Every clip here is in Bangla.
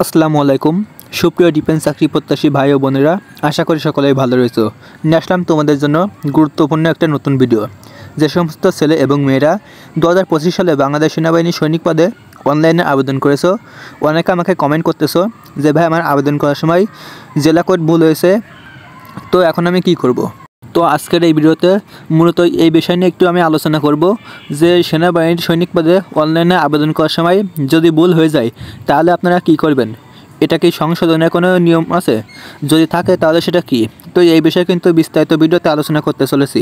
আসসালামু আলাইকুম সুপ্রিয় ডিফেন্স চাকরি প্রত্যাশী ভাই ও বোনেরা, আশা করি সকলেই ভালো রয়েছে। নিয়ে আসলাম তোমাদের জন্য গুরুত্বপূর্ণ একটা নতুন ভিডিও। যে সমস্ত ছেলে এবং মেয়েরা 2025 সালে বাংলাদেশ সেনাবাহিনী সৈনিক পদে অনলাইনে আবেদন করেছো, অনেকে আমাকে কমেন্ট করতেছো যে ভাই আমার আবেদন করার সময় জেলা কোড ভুল হয়েছে, তো এখন আমি কি করব। তো আজকের এই ভিডিওতে মূলত এই বিষয় নিয়ে একটু আমি আলোচনা করব যে সেনাবাহিনীর সৈনিক পদে অনলাইনে আবেদন করার সময় যদি ভুল হয়ে যায় তাহলে আপনারা কি করবেন, এটা কি সংশোধনের কোনো নিয়ম আছে, যদি থাকে তাহলে সেটা কি। তো এই বিষয়ে কিন্তু বিস্তারিত ভিডিওতে আলোচনা করতে চলেছি।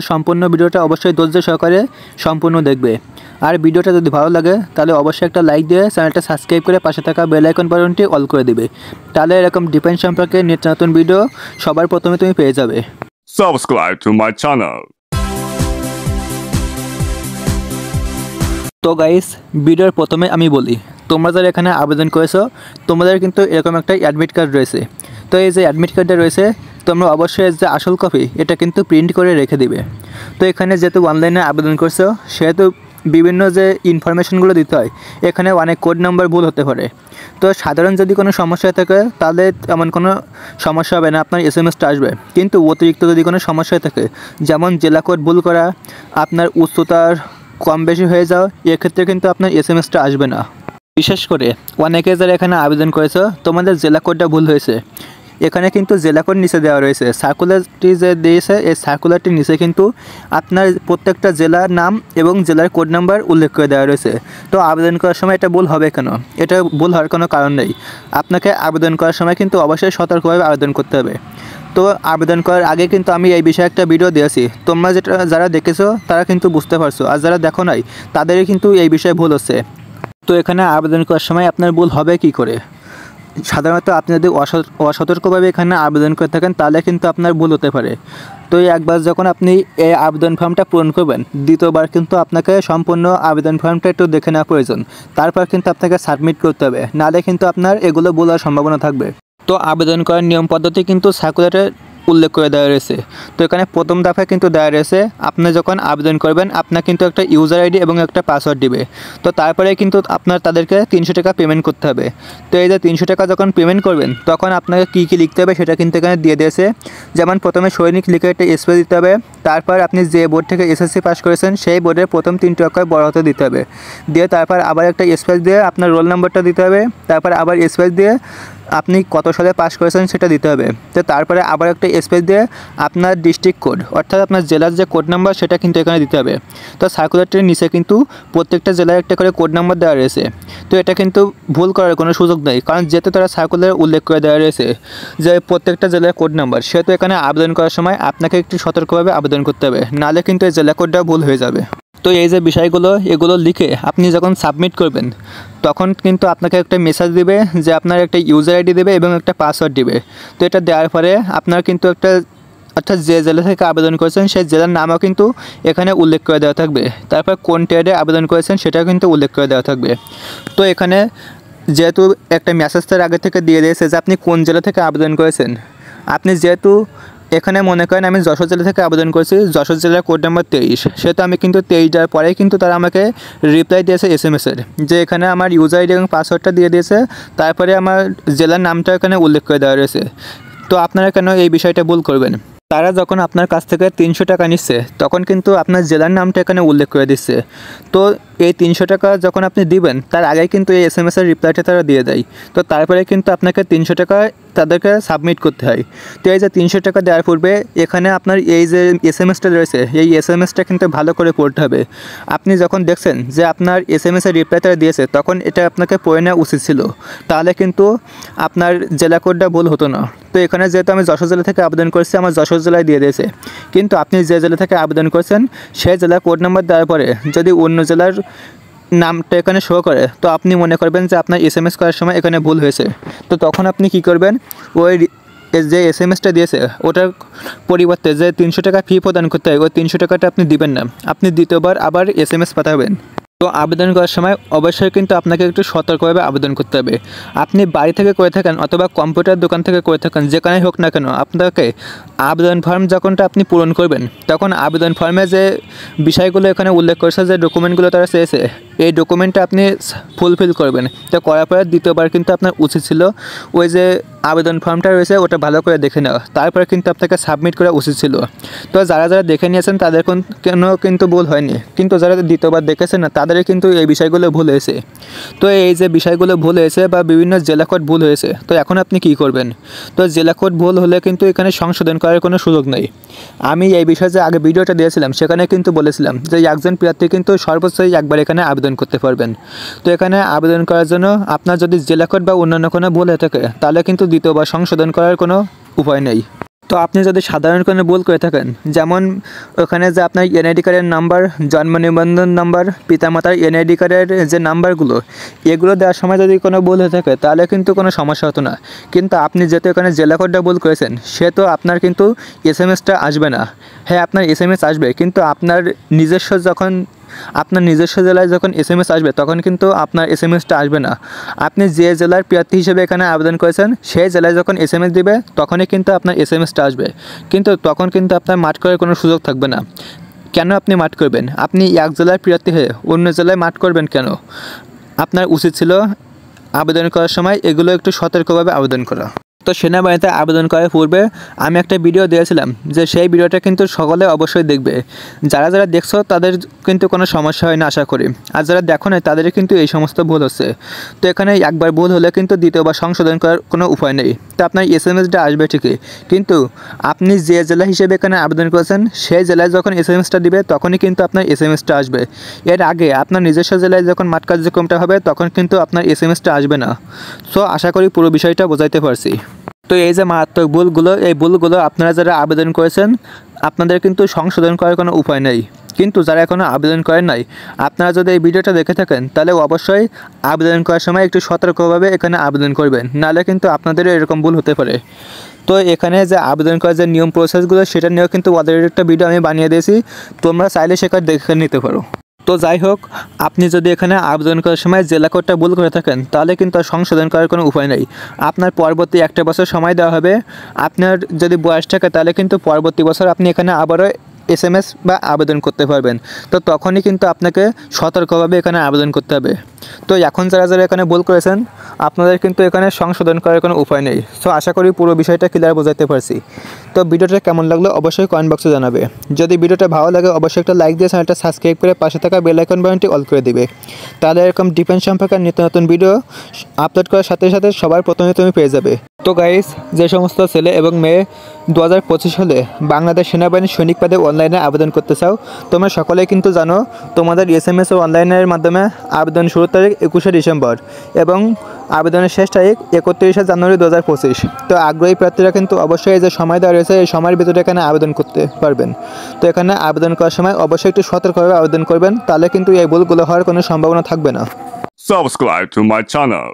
সম্পূর্ণ ভিডিওটা অবশ্যই ধৈর্য সহকারে সম্পূর্ণ দেখবে। আর ভিডিওটা যদি ভালো লাগে তাহলে অবশ্যই একটা লাইক দিয়ে চ্যানেলটা সাবস্ক্রাইব করে পাশে থাকা বেল আইকন বাটনটি অল করে দিবে, তাহলে এরকম ডিফেন্স সম্পর্কে নিত্য নতুন ভিডিও সবার প্রথমে তুমি পেয়ে যাবে। Subscribe to my channel. তো গাইস, ভিডিওর প্রথমে আমি বলি, তোমরা যারা এখানে আবেদন করেছো তোমাদের কিন্তু এরকম একটা অ্যাডমিট কার্ড রয়েছে। তো এই যে অ্যাডমিট কার্ডটা রয়েছে তোমরা অবশ্যই যে আসল কপি এটা কিন্তু প্রিন্ট করে রেখে দিবে। তো এখানে যেহেতু অনলাইনে আবেদন করছো সেহেতু বিভিন্ন যে ইনফরমেশনগুলো দিতে হয়, এখানে অনেক কোড নাম্বার ভুল হতে পারে। তো সাধারণ যদি কোনো সমস্যা থাকে তাহলে এমন কোনো সমস্যা হবে না, আপনার এসএমএসটা আসবে। কিন্তু অতিরিক্ত যদি কোনো সমস্যা থাকে, যেমন জেলা কোড ভুল করা, আপনার উচ্চতার কম বেশি হয়ে যাও, এক্ষেত্রে কিন্তু আপনার এসএমএসটা আসবে না। বিশেষ করে অনেকে যারা এখানে আবেদন করেছো তোমাদের জেলা কোডটা ভুল হয়েছে, এখানে কিন্তু জেলা কোড নিচে দেওয়া রয়েছে। সার্কুলারটি যে দিয়েছে এই সার্কুলারটির নিচে কিন্তু আপনার প্রত্যেকটা জেলার নাম এবং জেলার কোড নাম্বার উল্লেখ করে দেওয়া রয়েছে। তো আবেদন করার সময় এটা ভুল হবে কেন? এটা ভুল হওয়ার কোনো কারণ নেই। আপনাকে আবেদন করার সময় কিন্তু অবশ্যই সতর্কভাবে আবেদন করতে হবে। তো আবেদন করার আগে কিন্তু আমি এই বিষয়ে একটা ভিডিও দিয়েছি, তোমরা যারা দেখেছো তারা কিন্তু বুঝতে পারছো, আর যারা দেখো নাই তাদেরই কিন্তু এই বিষয়ে ভুল হচ্ছে। তো এখানে আবেদন করার সময় আপনার ভুল হবে কি করে? সাধারণত আপনি যদি অসতর্কভাবে এখানে আবেদন করে থাকেন তাহলে কিন্তু আপনার ভুল হতে পারে। তো একবার যখন আপনি এই আবেদন ফর্মটা পূরণ করবেন, দ্বিতীয়বার কিন্তু আপনাকে সম্পূর্ণ আবেদন ফর্মটা একটু দেখে নেওয়া প্রয়োজন, তারপর কিন্তু আপনাকে সাবমিট করতে হবে, নাহলে কিন্তু আপনার এগুলো ভুল হওয়ার সম্ভাবনা থাকবে। তো আবেদন করার নিয়ম পদ্ধতি কিন্তু সার্কুলারে উল্লেখ করে দেওয়া রয়েছে। তো এখানে প্রথম দফায় কিন্তু দেওয়া রয়েছে আপনি যখন আবেদন করবেন আপনার কিন্তু একটা ইউজার আইডি এবং একটা পাসওয়ার্ড দিবে। তো তারপরে কিন্তু আপনার তাদেরকে 300 টাকা পেমেন্ট করতে হবে। তো এই যে 300 টাকা যখন পেমেন্ট করবেন তখন আপনাকে কী কী লিখতে হবে সেটা কিন্তু এখানে দিয়ে দিয়েছে। যেমন প্রথমে সৈনিক লিখে একটা স্পেস দিতে হবে, তারপর আপনি যে বোর্ড থেকে এসএসসি পাস করেছেন সেই বোর্ডের প্রথম 3টি অক্ষর বড় হতে দিতে হবে, দিয়ে তারপর আবার একটা স্পেস দিয়ে আপনার রোল নাম্বারটা দিতে হবে, তারপর আবার স্পেস দিয়ে আপনি কত সালে পাস করেছেন সেটা দিতে হবে। তো তারপরে আবার একটা স্পেস দিয়ে আপনার ডিস্ট্রিক্ট কোড অর্থাৎ আপনার জেলার যে কোড নাম্বার সেটা কিন্তু এখানে দিতে হবে। তো সার্কুলারটির নিচে কিন্তু প্রত্যেকটা জেলার একটা করে কোড নাম্বার দেওয়া রয়েছে। তো এটা কিন্তু ভুল করার কোনো সুযোগ নেই, কারণ যেহেতু তারা সার্কুলারে উল্লেখ করে দেওয়া রয়েছে যে প্রত্যেকটা জেলার কোড নাম্বার, সেহেতু এখানে আবেদন করার সময় আপনাকে একটু সতর্কভাবে আবেদন করতে হবে, নাহলে কিন্তু এই জেলা কোডটা ভুল হয়ে যাবে। তো এই যে বিষয়গুলো এগুলো লিখে আপনি যখন সাবমিট করবেন তখন কিন্তু আপনাকে একটা মেসেজ দিবে যে আপনার একটা ইউজার আইডি দেবে এবং একটা পাসওয়ার্ড দিবে। তো এটা দেওয়ার পরে আপনার কিন্তু একটা অর্থাৎ যে জেলা থেকে আবেদন করেছেন সেই জেলার নামও কিন্তু এখানে উল্লেখ করে দেওয়া থাকবে, তারপর কোন ট্রেডে আবেদন করেছেন সেটাও কিন্তু উল্লেখ করে দেওয়া থাকবে। তো এখানে যেহেতু একটা মেসেজ তার আগে থেকে দিয়ে দিয়েছে যে আপনি কোন জেলা থেকে আবেদন করেছেন, আপনি যেহেতু এখানে মনে করেন আমি যশোর জেলা থেকে আবেদন করেছি, যশোর জেলার কোড নাম্বার 23, সেহেতু আমি কিন্তু 23 দেওয়ার পরেই কিন্তু তারা আমাকে রিপ্লাই দিয়েছে এসএমএসের যে এখানে আমার ইউজার আইডি এবং পাসওয়ার্ডটা দিয়ে দিয়েছে, তারপরে আমার জেলার নামটা এখানে উল্লেখ করে দেওয়া রয়েছে। তো আপনারা কেন এই বিষয়টা ভুল করবেন? তারা যখন আপনার কাছ থেকে 300 টাকা নিচ্ছে তখন কিন্তু আপনার জেলার নামটা এখানে উল্লেখ করে দিচ্ছে। তো এই 300 টাকা যখন আপনি দিবেন তার আগেই কিন্তু এই এসএমএসের রিপ্লাইটা তারা দিয়ে দেয়। তো তারপরে কিন্তু আপনাকে 300 টাকা তাদেরকে সাবমিট করতে হয়। তো এই যে 300 টাকা দেওয়ার পূর্বে এখানে আপনার এই যে এসএমএসটা রয়েছে এই এসএমএসটা কিন্তু ভালো করে পড়তে হবে। আপনি যখন দেখছেন যে আপনার এসএমএসের রিপ্লাই তারা দিয়েছে তখন এটা আপনাকে পড়ে নেওয়া উচিত ছিল, তাহলে কিন্তু আপনার জেলা কোডটা ভুল হতো না। তো এখানে যেহেতু আমি যশোর জেলা থেকে আবেদন করেছি আমার যশোর জেলায় দিয়ে দিয়েছে, কিন্তু আপনি যে জেলা থেকে আবেদন করেছেন সেই জেলার কোড নাম্বার দেওয়ার পরে যদি অন্য জেলার নামটা এখানে শো করে তো আপনি মনে করবেন যে আপনার এসএমএস করার সময় এখানে ভুল হয়েছে। তো তখন আপনি কি করবেন, ওই যে এসএমএসটা দিয়েছে ওটার পরিবর্তে যে 300 টাকা ফি প্রদান করতে হয় ওই 300 টাকাটা আপনি দিবেন না, আপনি দ্বিতীয়বার আবার এসএমএস পাঠাবেন। তো আবেদন করার সময় অবশ্যই কিন্তু আপনাকে একটু সতর্কভাবে আবেদন করতে হবে। আপনি বাড়ি থেকে করে থাকেন অথবা কম্পিউটার দোকান থেকে করে থাকেন, যেখানেই হোক না কেন আপনাকে আবেদন ফর্ম যখনটা আপনি পূরণ করবেন তখন আবেদন ফর্মে যে বিষয়গুলো এখানে উল্লেখ করেছে যে ডকুমেন্টগুলো তারা চেয়েছে এই ডকুমেন্টটা আপনি ফুলফিল করবেন। তো করার পরে দ্বিতীয়বার কিন্তু আপনার উচিত ছিল ওই যে আবেদন ফর্মটা রয়েছে ওটা ভালো করে দেখে নেওয়া, তারপরে কিন্তু আপনাকে সাবমিট করা উচিত ছিল। তো যারা যারা দেখে নিয়েছেন তাদের কেন কিন্তু ভুল হয়নি, কিন্তু যারা দ্বিতীয়বার দেখেছেন না তাদের কিন্তু এই বিষয়গুলো ভুল হয়েছে। তো এই যে বিষয়গুলো ভুল হয়েছে বা বিভিন্ন জেলা কোড ভুল হয়েছে, তো এখন আপনি কি করবেন? তো জেলা কোড ভুল হলে কিন্তু এখানে সংশোধন করার কোনো সুযোগ নেই। আমি এই বিষয়ে যে আগে ভিডিওটা দিয়েছিলাম সেখানে কিন্তু বলেছিলাম যে একজন প্রার্থী কিন্তু সর্বোচ্চ একবার এখানে আবেদন করতে পারবেন। তো এখানে আবেদন করার জন্য আপনার যদি জেলা কোড বা অন্যান্য কোনো ভুল হয়ে থাকে তাহলে কিন্তু দ্বিতীয়বার সংশোধন করার কোনো উপায় নেই। তো আপনি যদি সাধারণ কোনো ভুল করে থাকেন, যেমন ওখানে যে আপনার এনআইডি কার্ডের নাম্বার, জন্ম নিবন্ধন নাম্বার, পিতামাতার এনআইডি কার্ডের যে নাম্বারগুলো, এগুলো দেওয়ার সময় যদি কোনো ভুল হয়ে থাকে তাহলে কিন্তু কোনো সমস্যা হতো না। কিন্তু আপনি যেহেতু এখানে জেলা কোডটা ভুল করেছেন, সে তো আপনার কিন্তু এসএমএসটা আসবে না। হ্যাঁ, আপনার এসএমএস আসবে, কিন্তু আপনার নিজস্ব জেলায় যখন এসএমএস আসবে তখন কিন্তু আপনার এসএমএসটা আসবে না। আপনি যে জেলার প্রার্থী হিসেবে এখানে আবেদন করেছেন সেই জেলায় যখন এসএমএস দিবে তখনই কিন্তু আপনার এসএমএসটা আসবে, কিন্তু তখন কিন্তু আপনার মাঠ করার কোনো সুযোগ থাকবে না। কেন আপনি মাঠ করবেন? আপনি এক জেলার প্রার্থী হয়ে অন্য জেলায় মাঠ করবেন কেন? আপনার উচিত ছিল আবেদন করার সময় এগুলো একটু সতর্কভাবে আবেদন করা। তো সেনাবাহিনীতে আবেদন করার পূর্বে আমি একটা ভিডিও দিয়েছিলাম, যে সেই ভিডিওটা কিন্তু সকলে অবশ্যই দেখবে। যারা যারা দেখছো তাদের কিন্তু কোনো সমস্যা হয় না আশা করি, আর যারা দেখো না তাদের কিন্তু এই সমস্ত ভুল হচ্ছে। তো এখানে একবার ভুল হলে কিন্তু দ্বিতীয়বার সংশোধন করার কোনো উপায় নেই। তো আপনার এসএমএসটা আসবে ঠিকই, কিন্তু আপনি যে জেলা হিসেবে এখানে আবেদন করেছেন সেই জেলায় যখন এসএমএসটা দিবে তখনই কিন্তু আপনার এসএমএসটা আসবে। এর আগে আপনার নিজস্ব জেলায় যখন মাঠ কার্যক্রমটা হবে তখন কিন্তু আপনার এসএমএসটা আসবে না। সো আশা করি পুরো বিষয়টা বোঝাইতে পারছি। তো এই যে মারাত্মক ভুলগুলো, এই ভুলগুলো আপনারা যারা আবেদন করেছেন আপনাদের কিন্তু সংশোধন করার কোনো উপায় নেই। কিন্তু যারা এখনও আবেদন করেন নাই, আপনারা যদি এই ভিডিওটা দেখে থাকেন তাহলে অবশ্যই আবেদন করার সময় একটু সতর্কভাবে এখানে আবেদন করবেন, নাহলে কিন্তু আপনাদেরও এরকম ভুল হতে পারে। তো এখানে যে আবেদন করার যে নিয়ম প্রসেসগুলো সেটা নিয়েও কিন্তু ওদের একটা ভিডিও আমি বানিয়ে দিয়েছি, তোমরা চাইলে সেখানে দেখে নিতে পারো। তো যাই হোক, আপনি যদি এখানে আবেদন করার সময় জেলা কোডটা ভুল করে থাকেন তাহলে কিন্তু আর সংশোধন করার কোনো উপায় নেই। আপনার পরবর্তী একটা বছর সময় দেওয়া হবে। আপনার যদি বয়স থাকে তাহলে কিন্তু পরবর্তী বছর আপনি এখানে আবারও এসএমএস বা আবেদন করতে পারবেন। তো তখনই কিন্তু আপনাকে সতর্কভাবে এখানে আবেদন করতে হবে। তো এখন যারা যারা এখানে ভুল করেছেন আপনাদের কিন্তু এখানে সংশোধন করার কোনো উপায় নেই। সো আশা করি পুরো বিষয়টা ক্লিয়ার বোঝাতে পারছি। তো ভিডিওটা কেমন লাগলো অবশ্যই কমেন্ট বক্সে জানাবে। যদি ভিডিওটা ভালো লাগে অবশ্যই একটা লাইক দিয়ে চ্যানেলটা সাবস্ক্রাইব করে পাশে থাকা বেল আইকন বাটনটি অল করে দিবে। তাহলে এরকম ডিফেন্স সম্পর্কে নিত্য নতুন ভিডিও আপলোড করার সাথে সাথে সবার প্রথমে তুমি পেয়ে যাবে। তো গাইস, যে সমস্ত ছেলে এবং মেয়ে 2025 সালে বাংলাদেশ সেনাবাহিনীর সৈনিক পদে অনলাইনে আবেদন করতে চাও, তোমরা সকলেই কিন্তু জানো তোমাদের এসএমএস ও অনলাইনের মাধ্যমে আবেদন শুরুর তারিখ 21শে ডিসেম্বর এবং আবেদনের শেষ তারিখ 31শে জানুয়ারি 2025। তো আগ্রহী প্রার্থীরা কিন্তু অবশ্যই যে সময় দেওয়া রয়েছে এই সময়ের ভিতরে এখানে আবেদন করতে পারবেন। তো এখানে আবেদন করার সময় অবশ্যই একটু সতর্কভাবে আবেদন করবেন, তাহলে কিন্তু এই ভুলগুলো হওয়ার কোনো সম্ভাবনা থাকবে না। Subscribe to my channel.